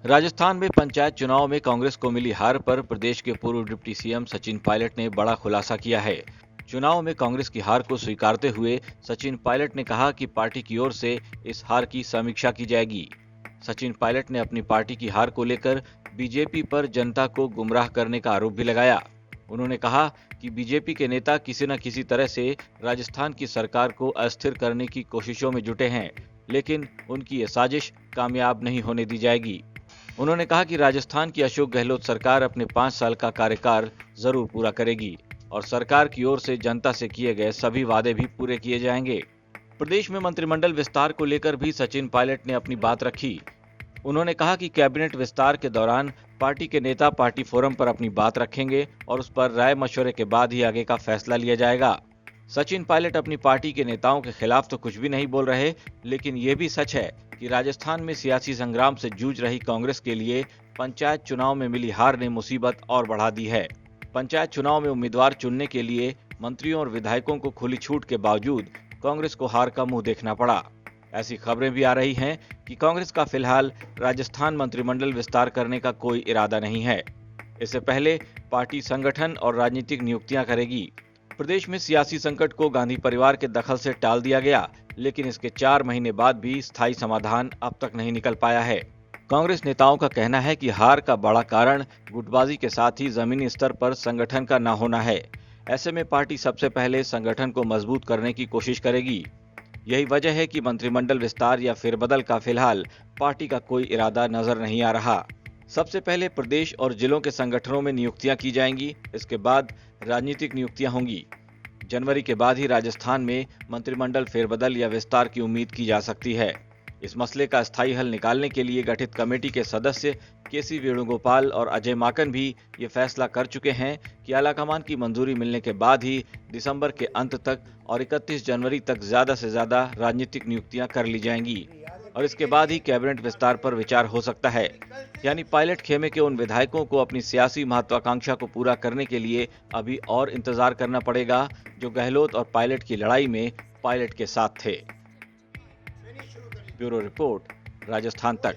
राजस्थान में पंचायत चुनाव में कांग्रेस को मिली हार पर प्रदेश के पूर्व डिप्टी सीएम सचिन पायलट ने बड़ा खुलासा किया है। चुनाव में कांग्रेस की हार को स्वीकारते हुए सचिन पायलट ने कहा कि पार्टी की ओर से इस हार की समीक्षा की जाएगी। सचिन पायलट ने अपनी पार्टी की हार को लेकर बीजेपी पर जनता को गुमराह करने का आरोप भी लगाया। उन्होंने कहा कि बीजेपी के नेता किसी न किसी तरह से राजस्थान की सरकार को अस्थिर करने की कोशिशों में जुटे हैं, लेकिन उनकी ये साजिश कामयाब नहीं होने दी जाएगी। उन्होंने कहा कि राजस्थान की अशोक गहलोत सरकार अपने 5 साल का कार्यकाल जरूर पूरा करेगी और सरकार की ओर से जनता से किए गए सभी वादे भी पूरे किए जाएंगे। प्रदेश में मंत्रिमंडल विस्तार को लेकर भी सचिन पायलट ने अपनी बात रखी। उन्होंने कहा कि कैबिनेट विस्तार के दौरान पार्टी के नेता पार्टी फोरम पर अपनी बात रखेंगे और उस पर राय मशवरे के बाद ही आगे का फैसला लिया जाएगा। सचिन पायलट अपनी पार्टी के नेताओं के खिलाफ तो कुछ भी नहीं बोल रहे, लेकिन ये भी सच है कि राजस्थान में सियासी संग्राम से जूझ रही कांग्रेस के लिए पंचायत चुनाव में मिली हार ने मुसीबत और बढ़ा दी है। पंचायत चुनाव में उम्मीदवार चुनने के लिए मंत्रियों और विधायकों को खुली छूट के बावजूद कांग्रेस को हार का मुंह देखना पड़ा। ऐसी खबरें भी आ रही हैं कि कांग्रेस का फिलहाल राजस्थान मंत्रिमंडल विस्तार करने का कोई इरादा नहीं है। इससे पहले पार्टी संगठन और राजनीतिक नियुक्तियां करेगी। प्रदेश में सियासी संकट को गांधी परिवार के दखल से टाल दिया गया, लेकिन इसके 4 महीने बाद भी स्थायी समाधान अब तक नहीं निकल पाया है। कांग्रेस नेताओं का कहना है कि हार का बड़ा कारण गुटबाजी के साथ ही जमीनी स्तर पर संगठन का न होना है। ऐसे में पार्टी सबसे पहले संगठन को मजबूत करने की कोशिश करेगी। यही वजह है कि मंत्रिमंडल विस्तार या फेरबदल का फिलहाल पार्टी का कोई इरादा नजर नहीं आ रहा। सबसे पहले प्रदेश और जिलों के संगठनों में नियुक्तियां की जाएंगी, इसके बाद राजनीतिक नियुक्तियां होंगी। जनवरी के बाद ही राजस्थान में मंत्रिमंडल फेरबदल या विस्तार की उम्मीद की जा सकती है। इस मसले का स्थायी हल निकालने के लिए गठित कमेटी के सदस्य केसी वेणुगोपाल और अजय माकन भी ये फैसला कर चुके हैं कि आलाकमान की मंजूरी मिलने के बाद ही दिसंबर के अंत तक और 31 जनवरी तक ज्यादा से ज्यादा राजनीतिक नियुक्तियां कर ली जाएंगी और इसके बाद ही कैबिनेट विस्तार पर विचार हो सकता है। यानी पायलट खेमे के उन विधायकों को अपनी सियासी महत्वाकांक्षा को पूरा करने के लिए अभी और इंतजार करना पड़ेगा, जो गहलोत और पायलट की लड़ाई में पायलट के साथ थे। ब्यूरो रिपोर्ट, राजस्थान तक।